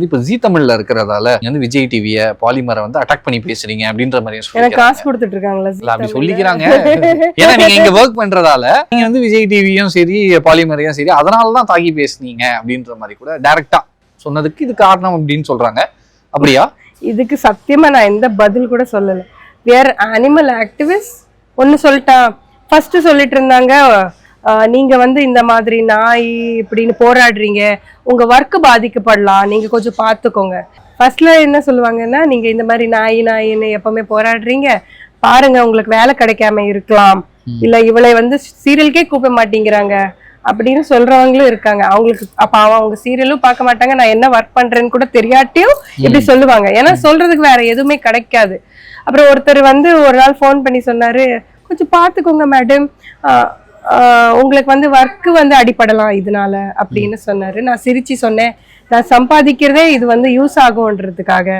இப்ப ஜீ தமிழ்ல இருக்கிறதால நீங்க விஜய் டிவிய பாலிமரை அட்டாக் பண்ணி பேசுறீங்க அப்படின்ற மாதிரி எனக்கு காசு கொடுத்துட்டு இருக்காங்களா அப்படி சொல்லிக்கிறாங்க. ஏன்னா நீங்க இங்க ஒர்க் பண்றதால நீங்க விஜய் டிவியும் சரி பாலிமரையும் சரி அதனாலதான் தாக்கி பேசுனீங்க அப்படின்ற மாதிரி கூட டைரக்டா சொன்னதுக்கு இது காரணம் அப்படின்னு சொல்றாங்க. அப்படியா? இதுக்கு சத்தியமா நான் எந்த பதில் கூட சொல்லல. வேற அனிமல் ஆக்டிவிஸ்ட் ஒன்னு சொல்லிட்டா. ஃபர்ஸ்ட் சொல்லிட்டு இருந்தாங்க நீங்க இந்த மாதிரி நாய் இப்படின்னு போராடுறீங்க, உங்க ஒர்க் பாதிக்கப்படலாம், நீங்க கொஞ்சம் பாத்துக்கோங்க. ஃபர்ஸ்ட்ல என்ன சொல்லுவாங்கன்னா, நீங்க இந்த மாதிரி நாயின்னு எப்பவுமே போராடுறீங்க, பாருங்க உங்களுக்கு வேலை கிடைக்காம இருக்கலாம், இல்ல இவளை சீரியலுக்கே கூப்பிட மாட்டேங்கிறாங்க அப்படின்னு சொல்றவங்களும் இருக்காங்க. அவங்களுக்கு அப்ப அவங்க சீரியலும் பார்க்க மாட்டாங்க, நான் என்ன ஒர்க் பண்றேன்னு கூட தெரியாட்டியும் இப்படி சொல்லுவாங்க. ஏன்னா சொல்றதுக்கு வேற எதுவுமே கிடைக்காது. அப்புறம் ஒருத்தர் ஒரு நாள் போன் பண்ணி சொன்னாரு, கொஞ்சம் பாத்துக்கோங்க மேடம், உங்களுக்கு ஒர்க்கு அடிப்படலாம் இதனால அப்படின்னு சொன்னாரு. நான் சிரிச்சு சொன்னேன், நான் சம்பாதிக்கிறதே இது யூஸ் ஆகும்ன்றதுக்காக.